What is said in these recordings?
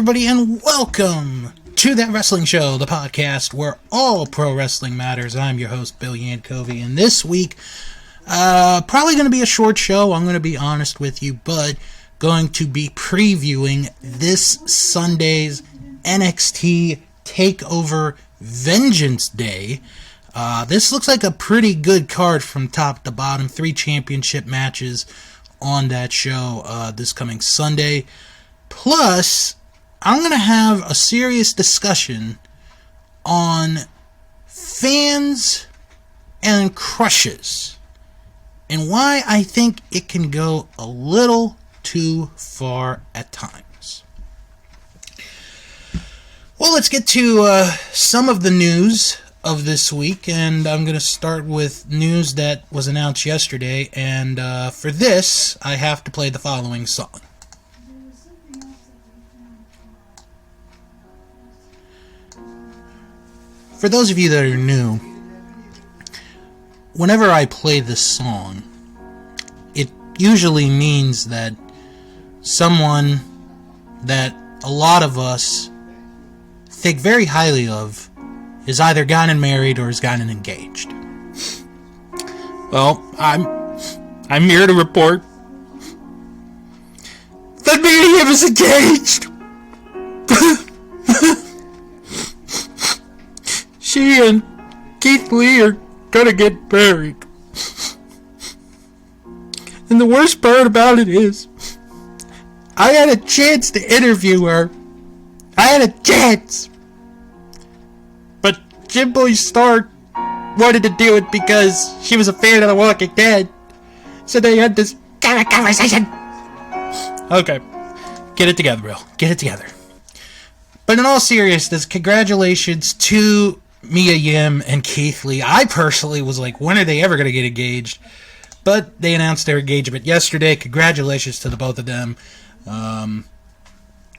everybody, and welcome to That Wrestling Show, the podcast where all pro wrestling matters. I'm your host, Bill Yankovi, and this week, probably going to be a short show, I'm going to be honest with you, but going to be previewing this Sunday's NXT Takeover Vengeance Day. This looks like a pretty good card from top to bottom. 3 championship matches on that show this coming Sunday. Plus, I'm going to have a serious discussion on fans and crushes and why I think it can go a little too far at times. Well, let's get to some of the news of this week, and I'm going to start with news that was announced yesterday, and for this, I have to play the following song. For those of you that are new, whenever I play this song, it usually means that someone that a lot of us think very highly of is either gotten married or has gotten engaged. Well, I'm here to report that me and him is engaged. She and Keith Lee are gonna get married. And the worst part about it is, I had a chance to interview her. I had a chance. But Jim Boy Star wanted to do it because she was a fan of The Walking Dead. So they had this kind of conversation. Okay. Get it together, Bill. Get it together. But in all seriousness, congratulations to Mia Yim and Keith Lee. I personally was like, when are they ever going to get engaged? But they announced their engagement yesterday. Congratulations to the both of them.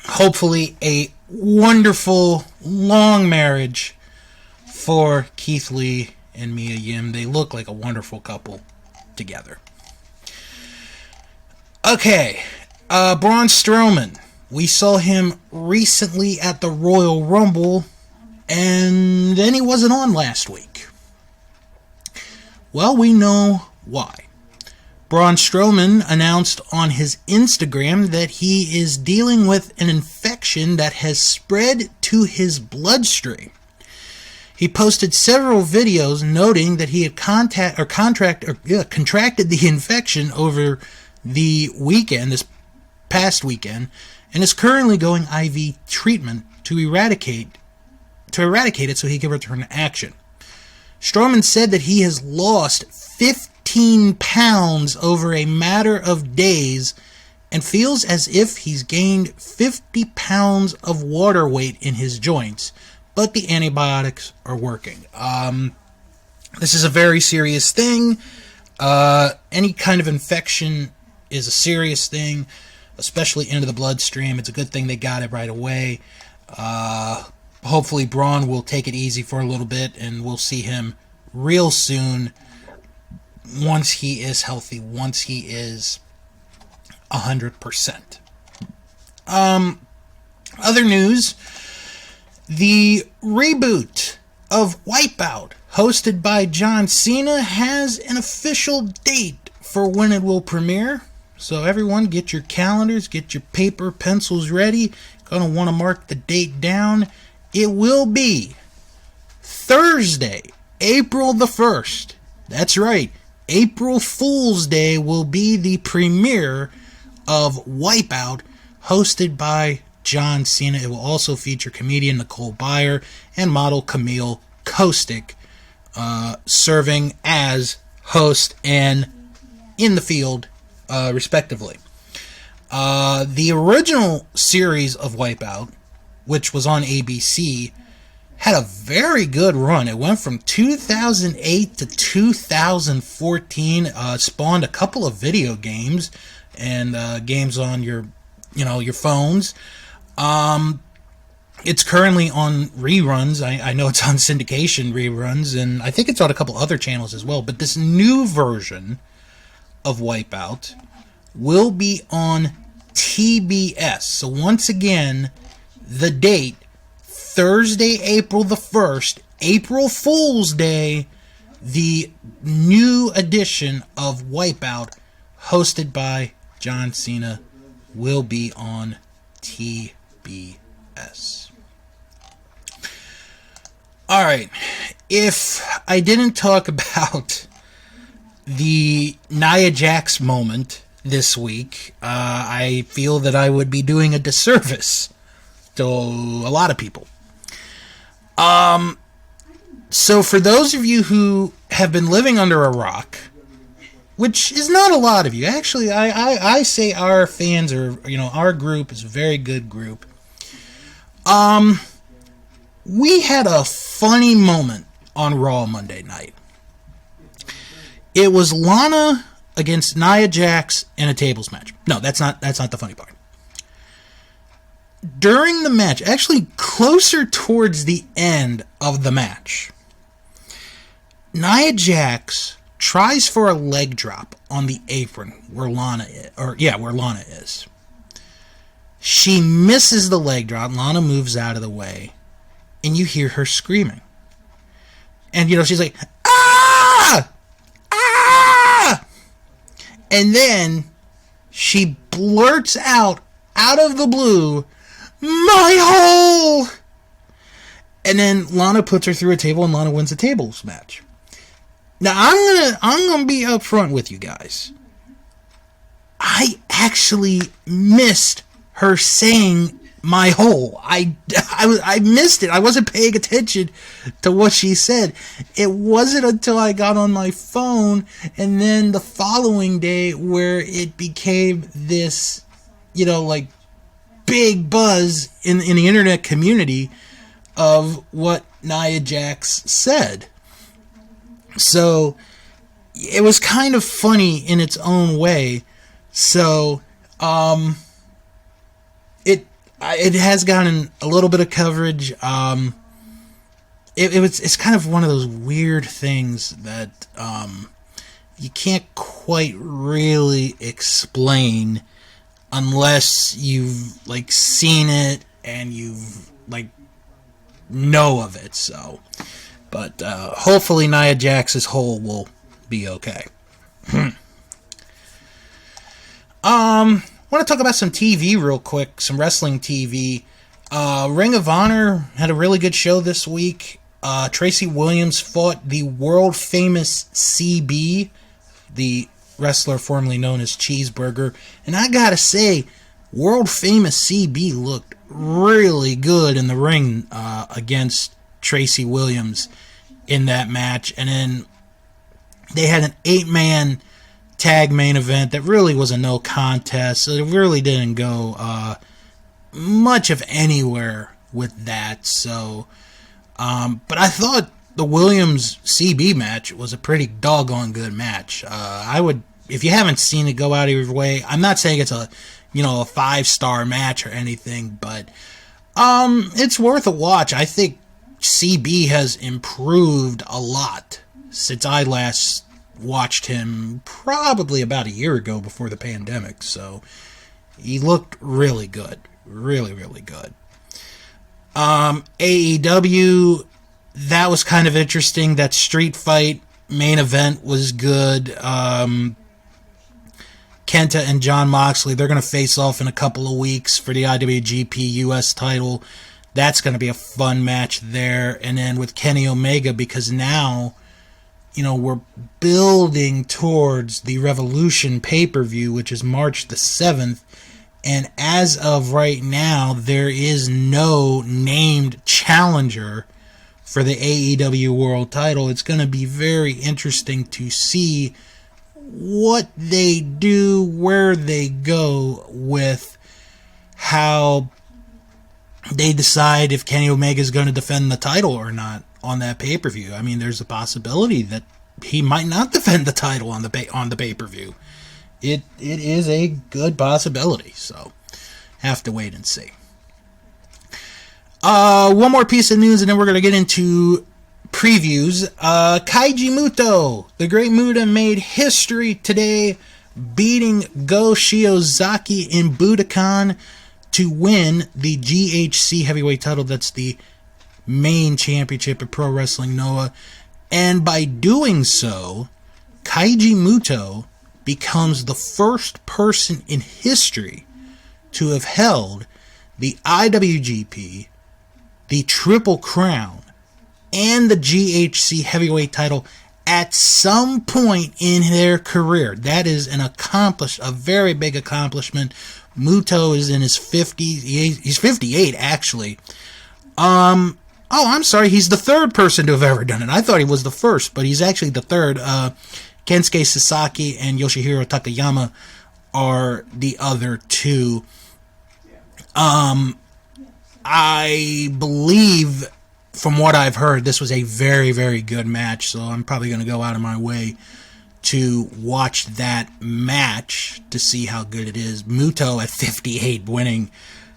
Hopefully a wonderful, long marriage for Keith Lee and Mia Yim. They look like a wonderful couple together. Okay, Braun Strowman. We saw him recently at the Royal Rumble, and then he wasn't on last week. Well, we know why. Braun Strowman announced on his Instagram that he is dealing with an infection that has spread to his bloodstream. He posted several videos noting that he had contracted the infection over the weekend, this past weekend, and is currently going IV treatment to eradicate it so he can return to action. Strowman said that he has lost 15 pounds over a matter of days and feels as if he's gained 50 pounds of water weight in his joints, but the antibiotics are working. This is a very serious thing. Any kind of infection is a serious thing, especially into the bloodstream. It's a good thing they got it right away. Hopefully Braun will take it easy for a little bit, and we'll see him real soon once he is healthy, once he is 100%. Other news, the reboot of Wipeout, hosted by John Cena, has an official date for when it will premiere. So everyone, get your calendars, get your paper, pencils ready. Gonna want to mark the date down. It will be Thursday, April the 1st. That's right. April Fool's Day will be the premiere of Wipeout, hosted by John Cena. It will also feature comedian Nicole Byer and model Camille Kostick serving as host and in the field, respectively. The original series of Wipeout, which was on ABC, had a very good run. It went from 2008 to 2014, spawned a couple of video games and games on your phones. It's currently on reruns. I know it's on syndication reruns, and I think it's on a couple other channels as well. But this new version of Wipeout will be on TBS. So once again, the date, Thursday, April the 1st, April Fool's Day, the new edition of Wipeout, hosted by John Cena, will be on TBS. Alright, if I didn't talk about the Nia Jax moment this week, I feel that I would be doing a disservice to a lot of people. So for those of you who have been living under a rock, which is not a lot of you, actually, I say our fans are, our group is a very good group. We had a funny moment on Raw Monday night. It was Lana against Nia Jax in a tables match. No, that's not the funny part. During the match, actually closer towards the end of the match, Nia Jax tries for a leg drop on the apron where Lana is. She misses the leg drop. Lana moves out of the way, and you hear her screaming. And she's like, "Ah! Ah!" And then she blurts out of the blue, "My hole!" And then Lana puts her through a table, and Lana wins the tables match. Now I'm gonna be upfront with you guys. I actually missed her saying "my hole." I missed it. I wasn't paying attention to what she said. It wasn't until I got on my phone and then the following day where it became this, big buzz in the internet community of what Nia Jax said. So it was kind of funny in its own way. So it has gotten a little bit of coverage. It's kind of one of those weird things that you can't quite really explain unless you've seen it and you've know of it. So, but hopefully Nia Jax's hole will be okay. Want to talk about some TV real quick, some wrestling TV. Ring of Honor had a really good show this week. Tracy Williams fought the world famous CB, the wrestler formerly known as Cheeseburger. And I gotta say, world famous CB looked really good in the ring against Tracy Williams in that match. And then they had an 8-man tag main event that really was a no contest, so it really didn't go much of anywhere with that. So, but I thought the Williams CB match was a pretty doggone good match. I would, if you haven't seen it, go out of your way. I'm not saying it's a 5-star match or anything, but it's worth a watch. I think CB has improved a lot since I last watched him probably about a year ago before the pandemic. So he looked really good. Really, really good. AEW, that was kind of interesting. That street fight main event was good. Kenta and Jon Moxley, they're going to face off in a couple of weeks for the IWGP US title. That's going to be a fun match there. And then with Kenny Omega, because now we're building towards the Revolution pay-per-view, which is March the 7th. And as of right now, there is no named challenger for the AEW World title. It's going to be very interesting to see what they do, where they go with how they decide if Kenny Omega is going to defend the title or not on that pay-per-view. I mean, there's a possibility that he might not defend the title on the pay-per-view. It is a good possibility, so have to wait and see. One more piece of news, and then we're going to get into previews. Kaiji Muto, the Great Muta, made history today, beating Go Shiozaki in Budokan to win the GHC heavyweight title. That's the main championship of Pro Wrestling Noah. And by doing so, Keiji Muto becomes the first person in history to have held the IWGP, the Triple Crown, and the GHC heavyweight title at some point in their career. That is a very big accomplishment. Muto is in his 50s. He's 58, actually. Oh, I'm sorry. He's the third person to have ever done it. I thought he was the first, but he's actually the third. Kensuke Sasaki and Yoshihiro Takayama are the other two. I believe, from what I've heard, this was a very, very good match, so I'm probably going to go out of my way to watch that match to see how good it is. Muto at 58 winning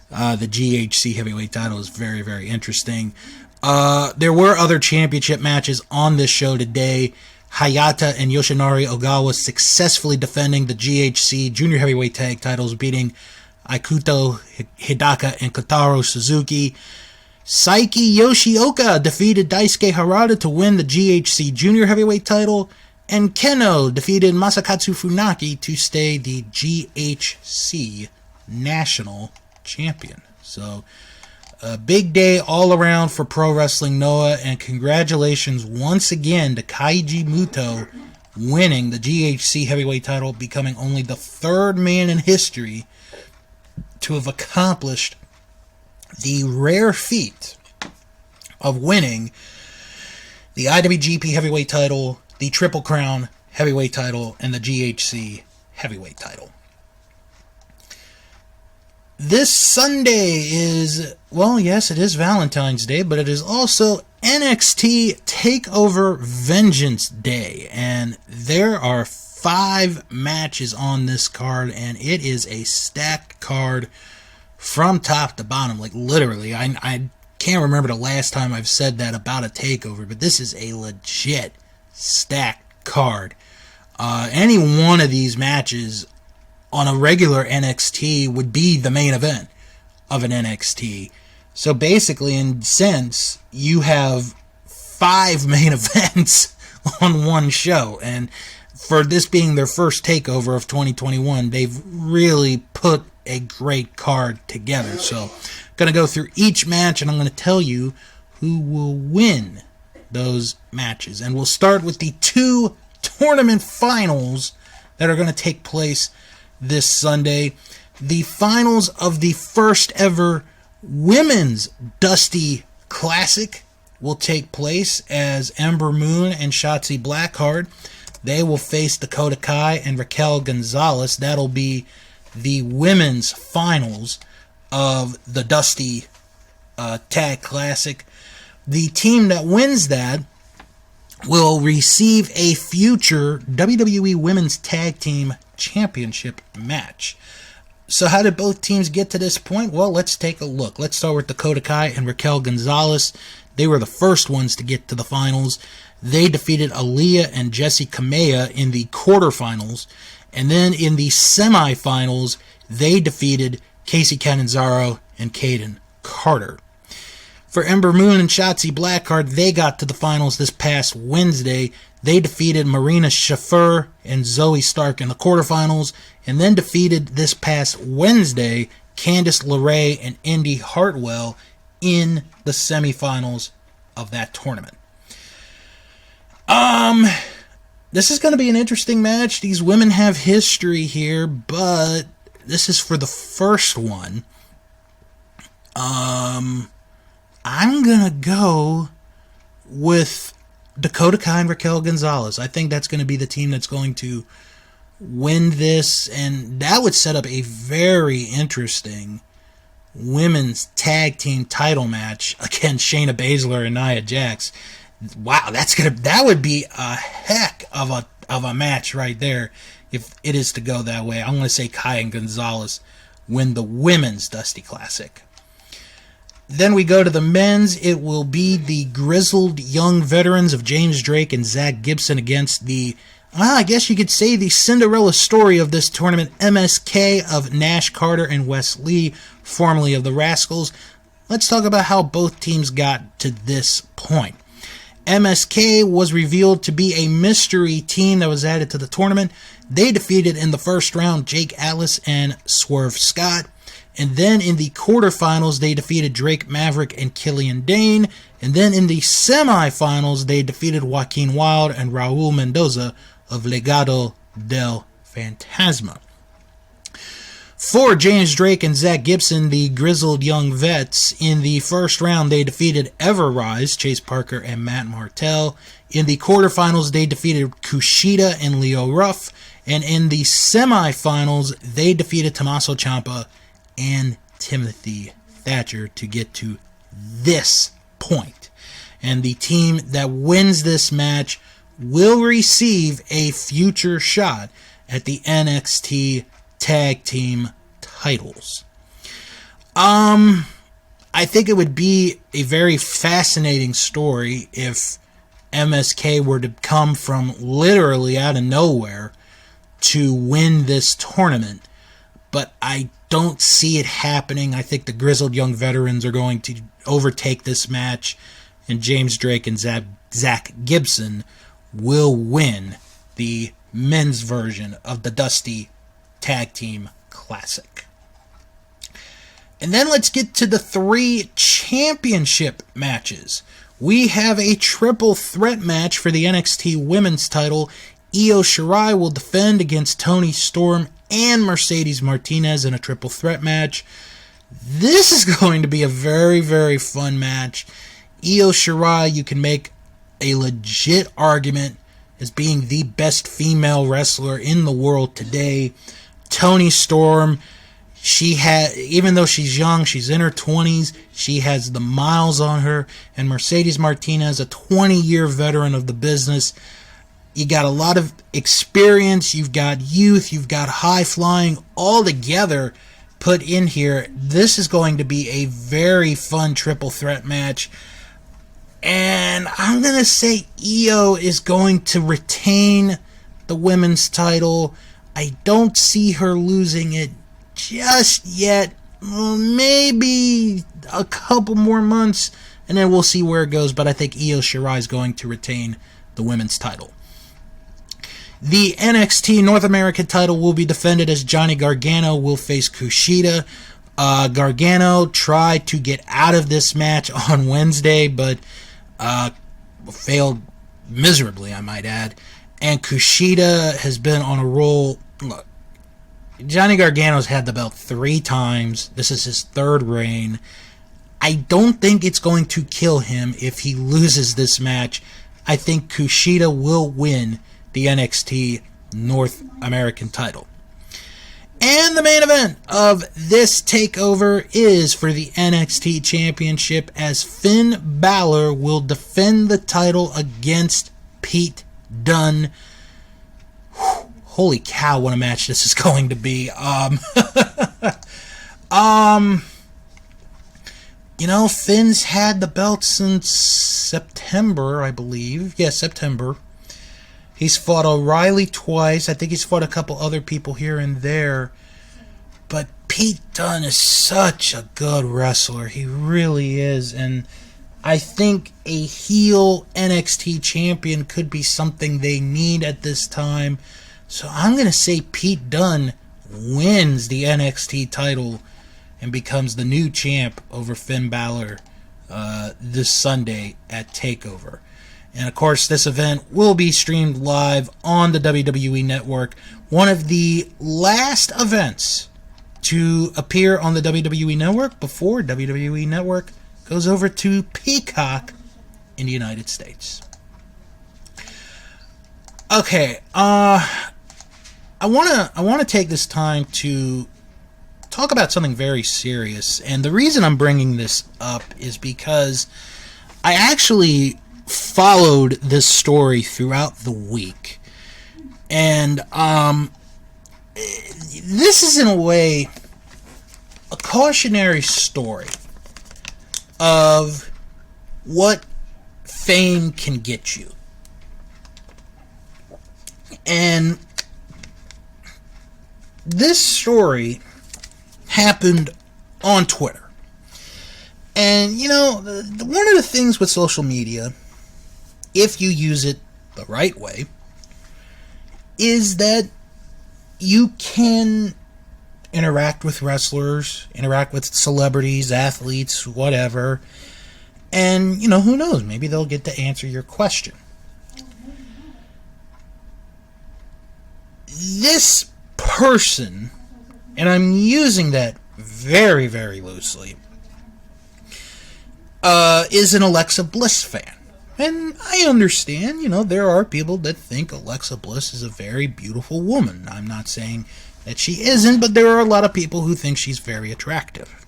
the GHC heavyweight title is very, very interesting. There were other championship matches on this show today. Hayata and Yoshinari Ogawa successfully defending the GHC junior heavyweight tag titles, beating Ikuto Hidaka and Kotaro Suzuki. Saiki Yoshioka defeated Daisuke Harada to win the GHC junior heavyweight title, and Keno defeated Masakatsu Funaki to stay the GHC national champion. So, a big day all around for Pro Wrestling Noah, and congratulations once again to Keiji Muto winning the GHC heavyweight title, becoming only the third man in history to have accomplished the rare feat of winning the IWGP heavyweight title, the Triple Crown heavyweight title, and the GHC heavyweight title. This Sunday is, well, yes, it is Valentine's Day, but it is also NXT Takeover Vengeance Day, and there are 5 matches on this card, and it is a stacked card from top to bottom. Like, literally, I can't remember the last time I've said that about a takeover, but this is a legit stacked card. Any one of these matches on a regular NXT would be the main event of an NXT. So basically, in a sense, you have 5 main events on one show, and for this being their first takeover of 2021, they've really put a great card together. So, I'm going to go through each match, and I'm going to tell you who will win those matches. And we'll start with the 2 tournament finals that are going to take place this Sunday. The finals of the first ever Women's Dusty Classic will take place as Ember Moon and Shotzi Blackheart. They will face Dakota Kai and Raquel Gonzalez. That'll be the women's finals of the Dusty Tag Classic. The team that wins that will receive a future WWE Women's Tag Team Championship match. So how did both teams get to this point? Well, let's take a look. Let's start with Dakota Kai and Raquel Gonzalez. They were the first ones to get to the finals. They defeated Aaliyah and Jessie Kamea in the quarterfinals. And then in the semifinals, they defeated Casey Catanzaro and Kaden Carter. For Ember Moon and Shotzi Blackheart, they got to the finals this past Wednesday. They defeated Marina Shafir and Zoe Stark in the quarterfinals, and then defeated this past Wednesday Candice LeRae and Indy Hartwell in the semifinals of that tournament. This is going to be an interesting match. These women have history here, but this is for the first one. I'm going to go with Dakota Kai and Raquel Gonzalez. I think that's going to be the team that's going to win this, and that would set up a very interesting women's tag team title match against Shayna Baszler and Nia Jax. Wow, that would be a heck of a match right there if it is to go that way. I'm going to say Kai and Gonzalez win the women's Dusty Classic. Then we go to the men's. It will be the grizzled young veterans of James Drake and Zach Gibson against the I guess you could say the Cinderella story of this tournament, MSK of Nash Carter and Wes Lee, formerly of the Rascals. Let's talk about how both teams got to this point. MSK was revealed to be a mystery team that was added to the tournament. They defeated in the first round Jake Atlas and Swerve Scott. And then in the quarterfinals, they defeated Drake Maverick and Killian Dane. And then in the semifinals, they defeated Joaquin Wilde and Raul Mendoza of Legado del Fantasma. For James Drake and Zach Gibson, the grizzled young vets, in the first round they defeated Everrise, Chase Parker, and Matt Martell. In the quarterfinals, they defeated Kushida and Leo Ruff. And in the semifinals, they defeated Tommaso Ciampa and Timothy Thatcher to get to this point. And the team that wins this match will receive a future shot at the NXT Tag Team titles. I think it would be a very fascinating story if MSK were to come from literally out of nowhere to win this tournament, but I don't see it happening. I think the grizzled young veterans are going to overtake this match, and James Drake and Zach Gibson will win the men's version of the Dusty Tag Team Classic. And then let's get to the 3 championship matches. We have a triple threat match for the NXT Women's title. Io Shirai will defend against Toni Storm and Mercedes Martinez in a triple threat match. This is going to be a very, very fun match. Io Shirai, you can make a legit argument as being the best female wrestler in the world today. Toni Storm, even though she's young, she's in her 20s, she has the miles on her, and Mercedes Martinez, a 20-year veteran of the business. You got a lot of experience, you've got youth, you've got high flying, all together put in here. This is going to be a very fun triple threat match. And I'm going to say Io is going to retain the women's title. I don't see her losing it just yet. Maybe a couple more months, and then we'll see where it goes. But I think Io Shirai is going to retain the women's title. The NXT North American title will be defended as Johnny Gargano will face Kushida. Gargano tried to get out of this match on Wednesday, but failed miserably, I might add. And Kushida has been on a roll. Look, Johnny Gargano's had the belt 3 times. This is his 3rd reign. I don't think it's going to kill him if he loses this match. I think Kushida will win the NXT North American title. And the main event of this takeover is for the NXT Championship, as Finn Balor will defend the title against Pete Dunne. Holy cow, what a match this is going to be. Finn's had the belt since September, I believe. Yeah, September. He's fought O'Reilly twice. I think he's fought a couple other people here and there. But Pete Dunne is such a good wrestler. He really is. And I think a heel NXT champion could be something they need at this time. So I'm going to say Pete Dunne wins the NXT title and becomes the new champ over Finn Balor this Sunday at TakeOver. And of course, this event will be streamed live on the WWE Network. One of the last events to appear on the WWE Network before WWE Network goes over to Peacock in the United States. Okay, I want to take this time to talk about something very serious. And the reason I'm bringing this up is because I actually followed this story throughout the week, and this is in a way a cautionary story of what fame can get you. And this story happened on Twitter. And, you know, one of the things with social media, if you use it the right way, is that you can interact with wrestlers, interact with celebrities, athletes, whatever. And, you know, who knows? Maybe they'll get to answer your question. This person, and I'm using that very, very loosely, is an Alexa Bliss fan. And I understand, you know, there are people that think Alexa Bliss is a very beautiful woman. I'm not saying that she isn't, but there are a lot of people who think she's very attractive.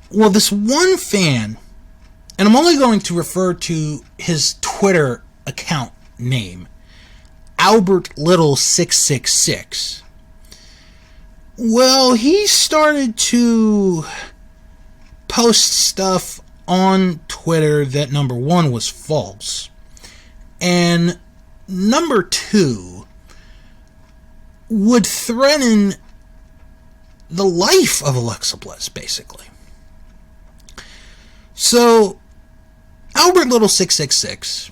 Well, this one fan, and I'm only going to refer to his Twitter account name, Albert Little 666. Well, he started to post stuff on Twitter that, number one, was false, and number two, would threaten the life of Alexa Bliss, basically. So, Albert Little 666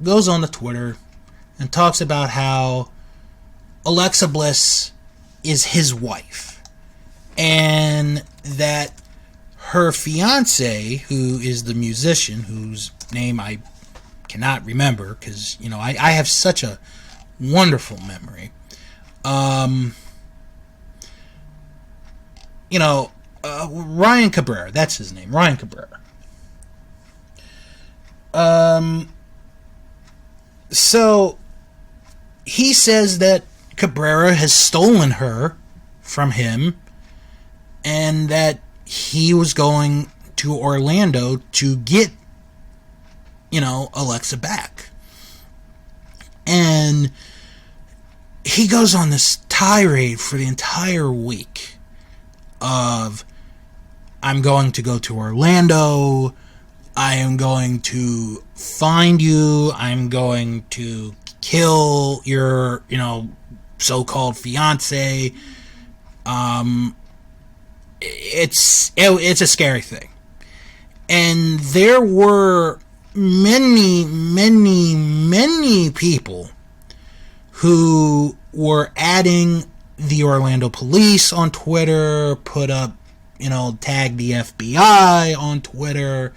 goes on to Twitter and talks about how Alexa Bliss is his wife, and that her fiance, who is the musician, whose name I cannot remember, because, you know, I have such a wonderful memory. Ryan Cabrera, that's his name, Ryan Cabrera. So, he says that Cabrera has stolen her from him, and that he was going to Orlando to get, you know, Alexa back. And he goes on this tirade for the entire week of, I'm going to go to Orlando, I am going to find you, I'm going to kill your, you know, so-called fiance. It's a scary thing. And there were many, many, many people who were adding the Orlando police on Twitter, put up, you know, tag the FBI on Twitter.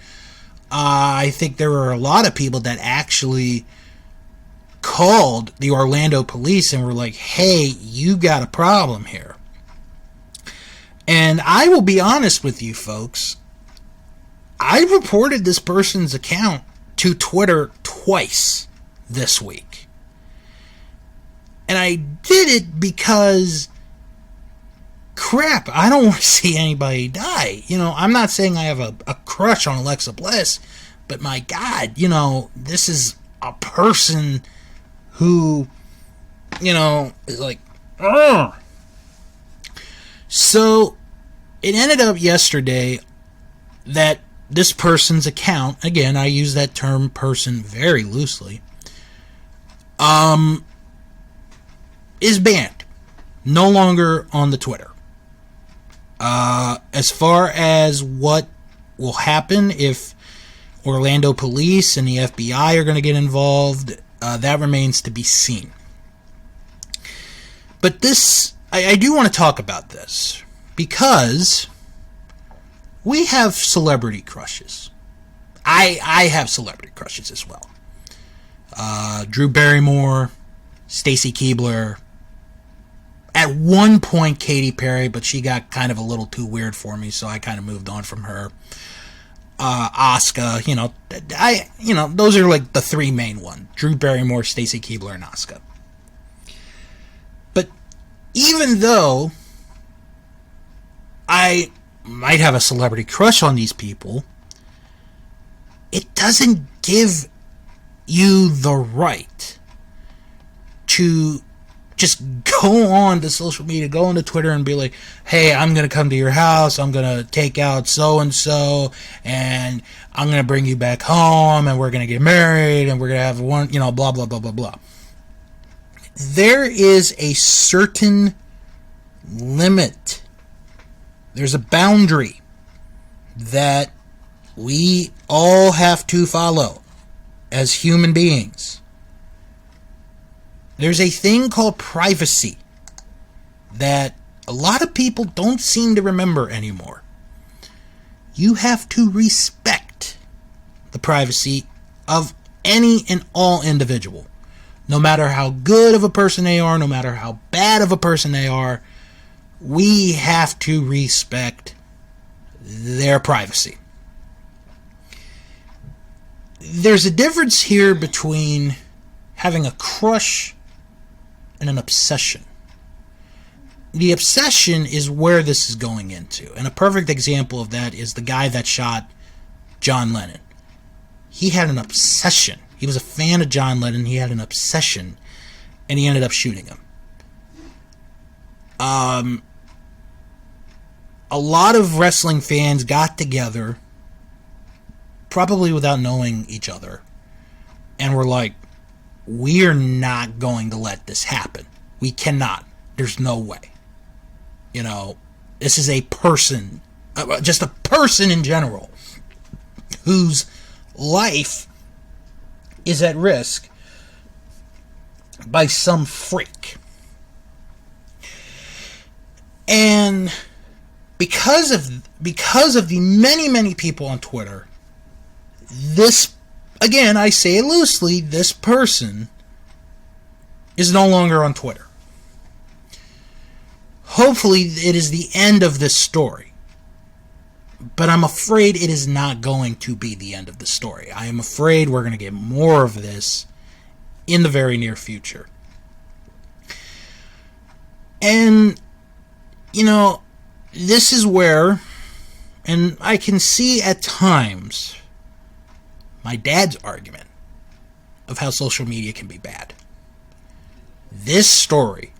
I think there were a lot of people that actually called the Orlando police and were like, hey, you got a problem here. And I will be honest with you folks, I reported this person's account to Twitter twice this week. And I did it because, crap, I don't want to see anybody die. You know, I'm not saying I have a crush on Alexa Bliss, but my God, you know, this is a person who, you know, is like, ugh. So, it ended up yesterday that this person's account, again, I use that term person very loosely, is banned. No longer on the Twitter. As far as what will happen if Orlando police and the FBI are going to get involved, that remains to be seen. But this, I do want to talk about this, because we have celebrity crushes. I have celebrity crushes as well. Drew Barrymore, Stacy Keibler, at one point Katy Perry, but she got kind of a little too weird for me, so I kind of moved on from her. Asuka, those are like the three main ones: Drew Barrymore, Stacy Keibler, and Asuka. But even though I might have a celebrity crush on these people, it doesn't give you the right to just go on to social media, go on to Twitter and be like, hey, I'm going to come to your house, I'm going to take out so-and-so, and I'm going to bring you back home, and we're going to get married, and we're going to have one, blah, blah, blah, blah, blah. There is a certain limit. There's a boundary that we all have to follow as human beings. There's a thing called privacy that a lot of people don't seem to remember anymore. You have to respect the privacy of any and all individual. No matter how good of a person they are, no matter how bad of a person they are, we have to respect their privacy. There's a difference here between having a crush and an obsession. The obsession is where this is going into. And a perfect example of that is the guy that shot John Lennon. He had an obsession. He was a fan of John Lennon. He had an obsession. And he ended up shooting him. A lot of wrestling fans got together, probably without knowing each other, and were like, we're not going to let this happen. We cannot. There's no way. This is a person, just a person in general, whose life is at risk by some freak. And because of the many people on Twitter, this, again, I say it loosely, this person is no longer on Twitter. Hopefully it is the end of this story. But I'm afraid it is not going to be the end of the story. I am afraid we're going to get more of this in the very near future. And, this is where, and I can see at times, my dad's argument of how social media can be bad. This story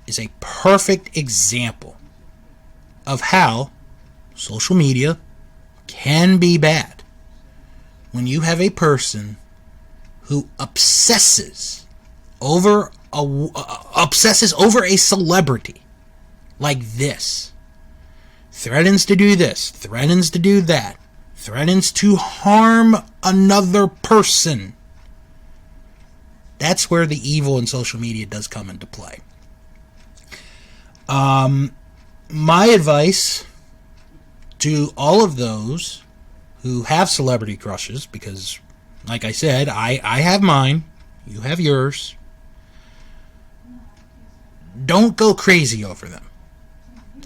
is a perfect example of how social media can be bad. When you have a person who obsesses over a celebrity like this, threatens to do this, threatens to do that, threatens to harm another person. That's where the evil in social media does come into play. My advice to all of those who have celebrity crushes, because, like I said, I have mine, you have yours, don't go crazy over them.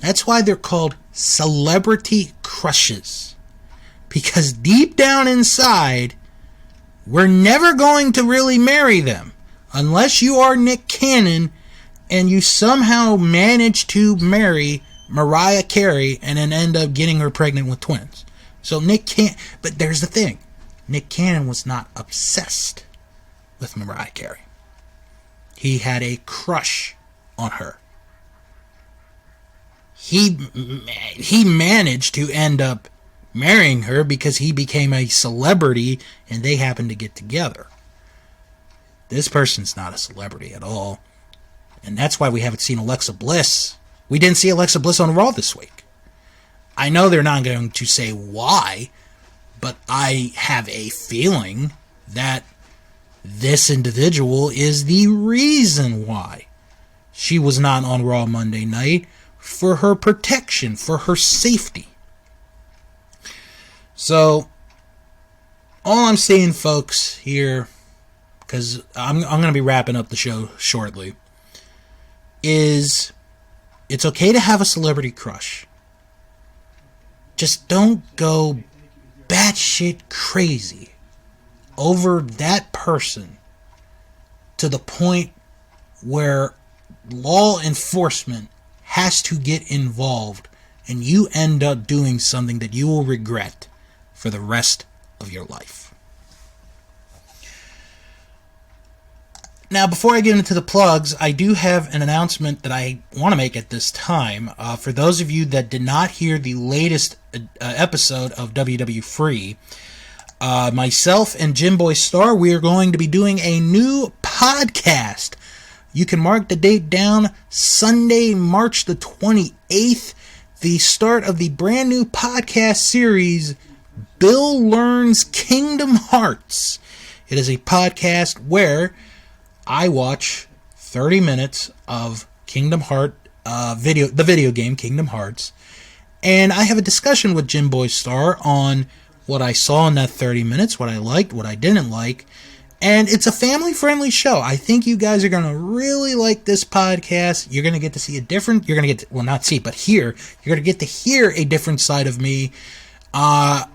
That's why they're called celebrity crushes. Because deep down inside, we're never going to really marry them. Unless you are Nick Cannon and you somehow manage to marry Mariah Carey and then end up getting her pregnant with twins. So but there's the thing. Nick Cannon was not obsessed with Mariah Carey. He had a crush on her. He managed to end up marrying her because he became a celebrity and they happened to get together. This person's not a celebrity at all. And that's why we haven't seen Alexa Bliss. We didn't see Alexa Bliss on Raw this week. I know they're not going to say why, but I have a feeling that this individual is the reason why she was not on Raw Monday night, for her protection, for her safety. So, all I'm saying, folks, here, because I'm going to be wrapping up the show shortly, is it's okay to have a celebrity crush. Just don't go batshit crazy over that person to the point where law enforcement has to get involved and you end up doing something that you will regret for the rest of your life. Now, before I get into the plugs, I do have an announcement that I want to make at this time. For those of you that did not hear the latest episode of WW Free, myself and Jim Boy Star, we are going to be doing a new podcast. You can mark the date down, Sunday, March the 28th, the start of the brand new podcast series, Bill Learns Kingdom Hearts. It is a podcast where I watch 30 minutes of Kingdom Heart the video game Kingdom Hearts, and I have a discussion with Jim Boy Star on what I saw in that 30 minutes, what I liked, what I didn't like, and it's a family-friendly show. I think you guys are going to really like this podcast. You're going to get to see a different, you're going to get to, well, not see, but hear, you're going to get to hear a different side of me. I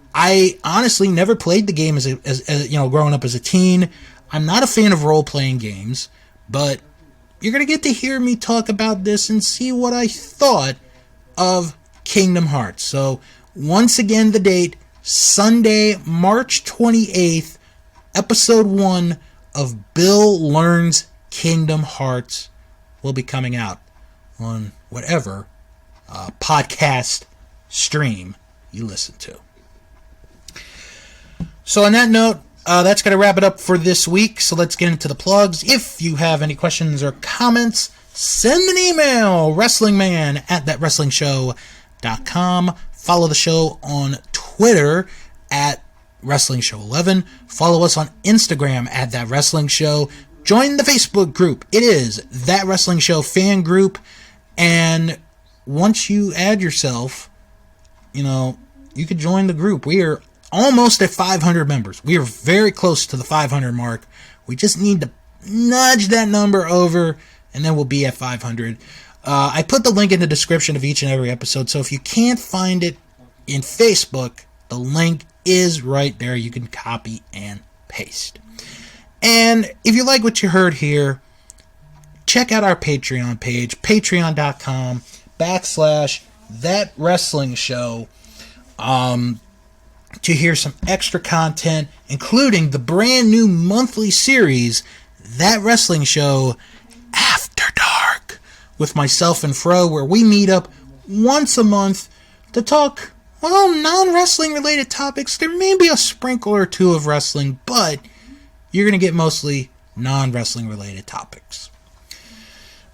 honestly never played the game as growing up as a teen. I'm not a fan of role-playing games, but you're going to get to hear me talk about this and see what I thought of Kingdom Hearts. So, once again, the date, Sunday, March 28th, Episode 1 of Bill Learns Kingdom Hearts will be coming out on whatever podcast stream you listen to. So, on that note, that's going to wrap it up for this week, so let's get into the plugs. If you have any questions or comments, send an email, wrestlingman@thatwrestlingshow.com. Follow the show on Twitter @WrestlingShow11. Follow us on Instagram @ThatWrestlingShow. Join the Facebook group. It is That Wrestling Show fan group, and once you add yourself, you could join the group. We are almost at 500 members. We are very close to the 500 mark. We just need to nudge that number over, and then we'll be at 500. I put the link in the description of each and every episode, so if you can't find it in Facebook, the link is right there. You can copy and paste. And if you like what you heard here, check out our Patreon page, patreon.com/thatwrestlingshow. To hear some extra content, including the brand new monthly series, That Wrestling Show After Dark, with myself and Fro, where we meet up once a month to talk, non-wrestling related topics. There may be a sprinkle or two of wrestling, but you're going to get mostly non-wrestling related topics.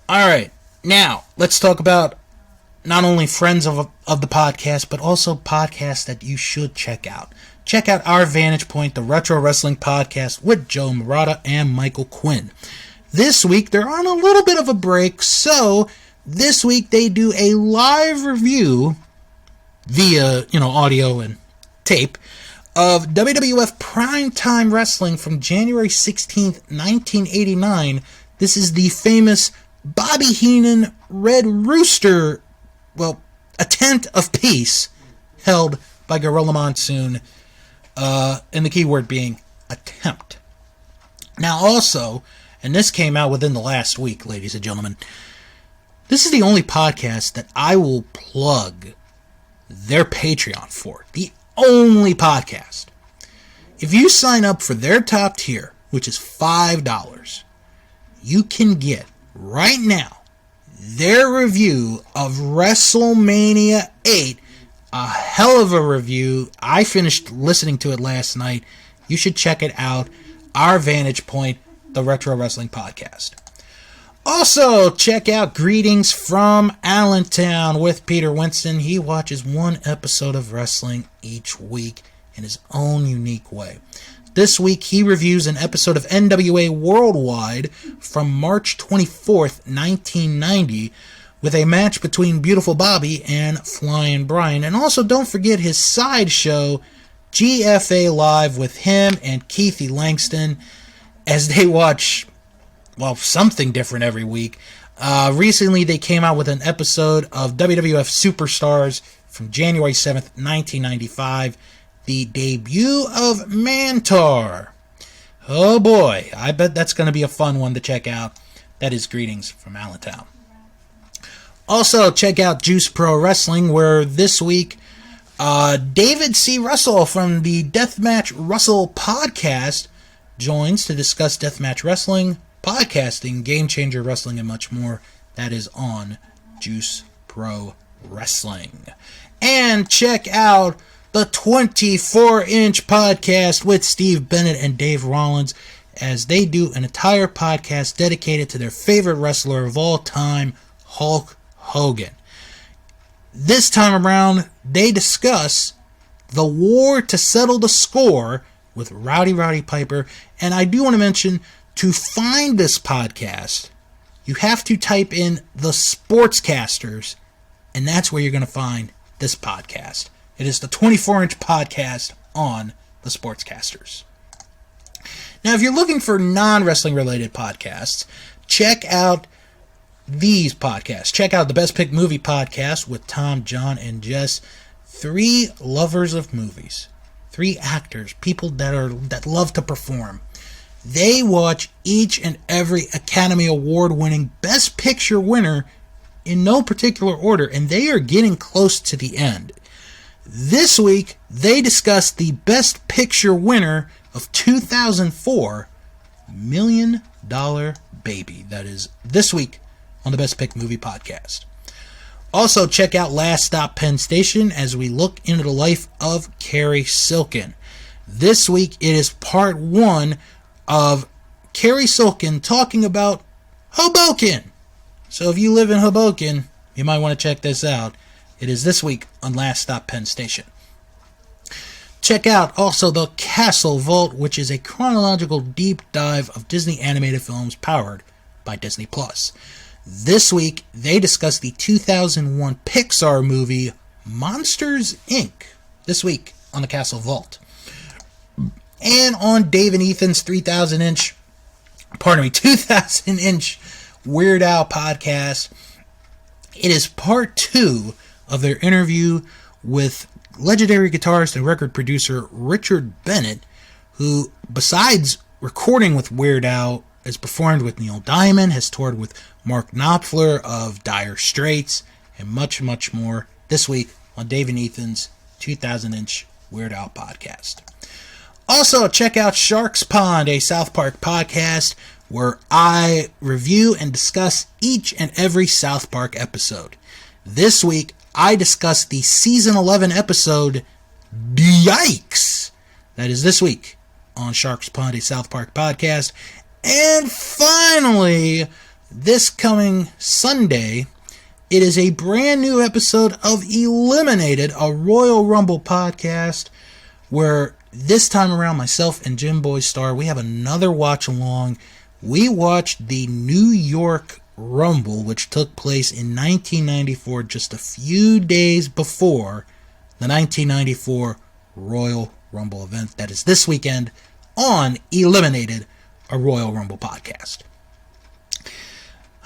Alright, now, let's talk about not only friends of the podcast, but also podcasts that you should check out. Check out Our Vantage Point, the Retro Wrestling Podcast with Joe Murata and Michael Quinn. This week, they're on a little bit of a break, so this week they do a live review via, audio and tape of WWF Primetime Wrestling from January 16th, 1989. This is the famous Bobby Heenan Red Rooster a tent of peace held by Gorilla Monsoon, and the key word being attempt. Now also, and this came out within the last week, ladies and gentlemen, this is the only podcast that I will plug their Patreon for. The only podcast. If you sign up for their top tier, which is $5, you can get, right now, their review of WrestleMania 8. A hell of a review. I finished listening to it last night. You should check it out. Our Vantage Point, the Retro Wrestling Podcast. Also, check out Greetings from Allentown with Peter Winston. He watches one episode of wrestling each week in his own unique way. This week, he reviews an episode of NWA Worldwide from March 24th, 1990, with a match between Beautiful Bobby and Flying Brian. And also, don't forget his side show, GFA Live, with him and Keithy Langston, as they watch, something different every week. Recently, they came out with an episode of WWF Superstars from January 7th, 1995, the debut of Mantar. Oh boy, I bet that's going to be a fun one to check out. That is Greetings from Allentown. Also, check out Juice Pro Wrestling, where this week, David C. Russell from the Deathmatch Russell podcast joins to discuss Deathmatch Wrestling podcasting, Game Changer Wrestling, and much more. That is on Juice Pro Wrestling. And check out the 24-inch podcast with Steve Bennett and Dave Rollins, as they do an entire podcast dedicated to their favorite wrestler of all time, Hulk Hogan. This time around, they discuss the war to settle the score with Rowdy Piper. And I do want to mention, to find this podcast, you have to type in the Sportscasters, and that's where you're going to find this podcast. It is the 24-inch podcast on the Sportscasters. Now, if you're looking for non-wrestling related podcasts, check out these podcasts. Check out the Best Pick Movie podcast with Tom, John, and Jess. 3 lovers of movies. 3 actors, people that love to perform. They watch each and every Academy Award-winning Best Picture winner in no particular order, and they are getting close to the end. This week, they discuss the Best Picture winner of 2004, $1 Million Baby. That is this week on the Best Pick Movie podcast. Also, check out Last Stop Penn Station as we look into the life of Carrie Silken. This week, it is part 1 of Carrie Silken talking about Hoboken. So if you live in Hoboken, you might want to check this out. It is this week on Last Stop Penn Station. Check out also the Castle Vault, which is a chronological deep dive of Disney animated films powered by Disney+. This week, they discuss the 2001 Pixar movie Monsters, Inc. This week on the Castle Vault. And on Dave and Ethan's 2000-inch Weird Al podcast, it is part 2 of their interview with legendary guitarist and record producer Richard Bennett, who, besides recording with Weird Al, has performed with Neil Diamond, has toured with Mark Knopfler of Dire Straits, and much, much more this week on Dave and Ethan's 2000-inch Weird Al podcast. Also, check out Sharks Pond, a South Park podcast where I review and discuss each and every South Park episode. This week, I discuss the Season 11 episode, Yikes! That is this week on Sharks Pond, a South Park podcast. And finally, this coming Sunday, it is a brand new episode of Eliminated, a Royal Rumble podcast, where this time around, myself and Jim Boy Star, we have another watch along. We watched the New York Rumble, which took place in 1994, just a few days before the 1994 Royal Rumble event. That is this weekend on Eliminated, a Royal Rumble podcast.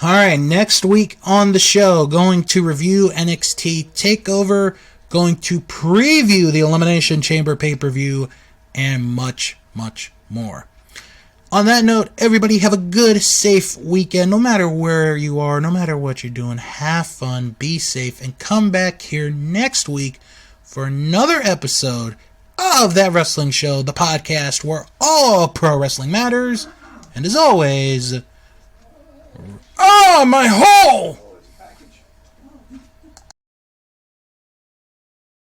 Alright, next week on the show, going to review NXT Takeover, going to preview the Elimination Chamber pay-per-view, and much, much more. On that note, everybody have a good, safe weekend. No matter where you are, no matter what you're doing, have fun, be safe, and come back here next week for another episode of That Wrestling Show, the podcast where all pro wrestling matters. And as always, my hole!